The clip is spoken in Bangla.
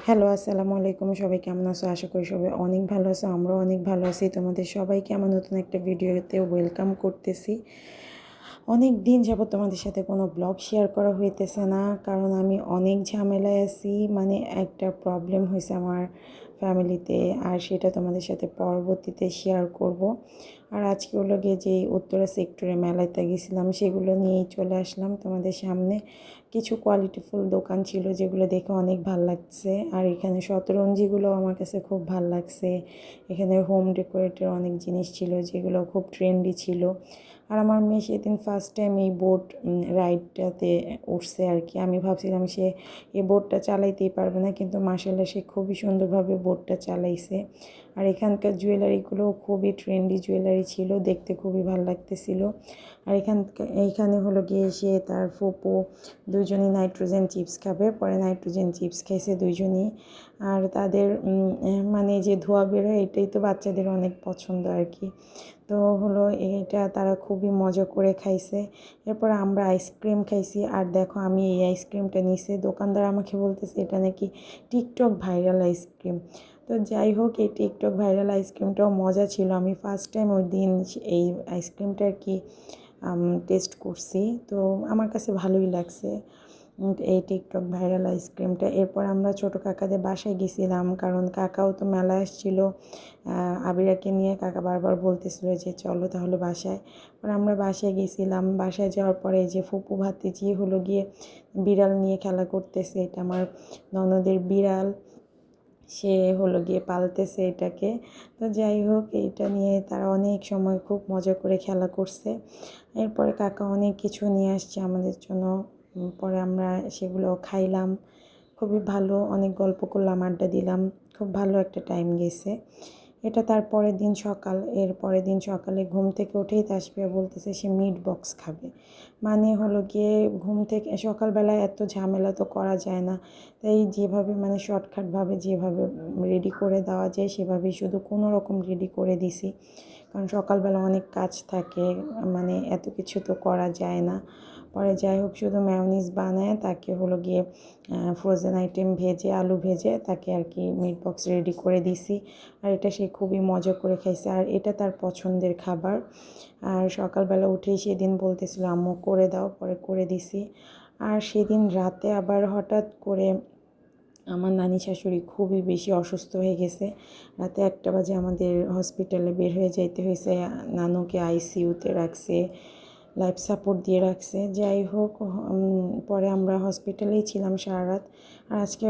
হ্যালো, আসসালামু আলাইকুম। সবাই কেমন আছো? আশা করি সবাই অনেক ভালো আছো। আমরাও অনেক ভালো আছি। তোমাদের সবাইকে আমার নতুন একটা ভিডিওতে ওয়েলকাম করতেছি। অনেক দিন যাবত তোমাদের সাথে কোনো ব্লগ শেয়ার করা হইতেছে না, কারণ আমি অনেক ঝামেলায় আছি। মানে একটা প্রবলেম হয়েছে আমার ফ্যামিলিতে, আর সেটা তোমাদের সাথে পরবর্তীতে শেয়ার করব। আর আজকে হলো গিয়ে যে উত্তরা সেক্টরে মেলাতে গেছিলাম, সেগুলো নিয়েই চলে আসলাম তোমাদের সামনে। কিছু কোয়ালিটিফুল দোকান ছিল যেগুলো দেখে অনেক ভাল লাগছে, আর এখানে শতরঞ্জিগুলো আমার কাছে খুব ভাল লাগছে। এখানে হোম ডেকোরেটের অনেক জিনিস ছিল যেগুলো খুব ট্রেন্ডি ছিল। আর আমার মেয়ে সেদিন ফার্স্ট টাইম এই বোট রাইডটাতে উঠছে আর কি। আমি ভাবছিলাম সে এই বোটটা চালাইতেই পারবে না, কিন্তু মাশাআল্লাহ সে খুবই সুন্দরভাবে বোটটা চালাইছে। আর এখানকার জুয়েলারিগুলো খুবই ট্রেন্ডি জুয়েলারি ছিল, দেখতে খুবই ভালো লাগতেছিল। আর এইখানে হলো গিয়ে সে তার ফুপু দুজনই নাইট্রোজেন চিপস খাবে, পরে নাইট্রোজেন চিপস খাইছে দুইজনই। আর তাদের মানে যে ধোঁয়া বেরোয় এটাই তো বাচ্চাদের অনেক পছন্দ আর কি। তো হলো এটা তারা খুবই মজা করে খাইছে। এরপর আমরা আইসক্রিম খাইছি। আর দেখো আমি এই আইসক্রিমটা নিছি, দোকানদার আমাকে বলতেছে এটা নাকি টিকটক ভাইরাল আইসক্রিম। তো যাই হোক, এই টিকটক ভাইরাল আইসক্রিমটাও মজা ছিল। আমি ফার্স্ট টাইম ওই দিন এই আইসক্রিমটা আর কি টেস্ট করছি। তো আমার কাছে ভালোই লাগছে এই টিকটক ভাইরাল আইসক্রিমটা। এরপর আমরা ছোটো কাকাদের বাসায় গেছিলাম, কারণ কাকাও তো মেলা আসছিল আবিরাকে নিয়ে। কাকা বারবার বলতেছিল যে চলো তাহলে বাসায়। পরে আমরা বাসায় গেছিলাম। বাসায় যাওয়ার পরে যে ফুপু ভাতিজি হলো গিয়ে বিড়াল নিয়ে খেলা করতেছে। এটা আমার ননদের বিড়াল, সে হলো গিয়ে পালতেছে এটাকে। তো যাই হোক, এইটা নিয়ে তারা অনেক সময় খুব মজা করে খেলা করছে। এরপরে কাকা অনেক কিছু নিয়ে আসছে আমাদের জন্য। পরে আমরা সেগুলো খাইলাম। খুবই ভালো, অনেক গল্প করলাম, আড্ডা দিলাম। খুব ভালো একটা টাইম গেছে। এটা তার পরের দিন সকাল। এর পরের দিন সকালে ঘুম থেকে উঠেই তাসফিয়া বলতেছে সে মিট বক্স খাবে। মানে হলো গিয়ে ঘুম থেকে সকালবেলায় এত ঝামেলা তো করা যায় না, তাই যেভাবে মানে শর্টকাটভাবে যেভাবে রেডি করে দেওয়া যায় সেভাবেই শুধু কোনো রকম রেডি করে দিছি, কারণ সকালবেলা অনেক কাজ থাকে, মানে এত কিছু তো করা যায় না। পরে যাই হোক, শুধু ম্যায়োনিজ বানায় তাকে হলো গিয়ে ফ্রোজেন আইটেম ভেজে, আলু ভেজে তাকে আর কি মিট বক্স রেডি করে দিছি। আর এটা সে খুবই মজা করে খাইছে, আর এটা তার পছন্দের খাবার। আর সকালবেলা উঠেই সেদিন বলতেছিল আম্মু করে দাও, পরে করে দিছি। আর সেদিন রাতে আবার হঠাৎ করে আমার নানি শাশুড়ি খুবই বেশি অসুস্থ হয়ে গেছে। রাতে 1টা বাজে আমাদের হসপিটালে বের হয়ে যাইতে হয়েছে। নানুকে আইসিইউতে রাখছে, লাইফ সাপোর্ট দিয়ে রাখছে। যাই হোক, পরে আমরা হসপিটালেই ছিলাম সারা রাত। আর আজকে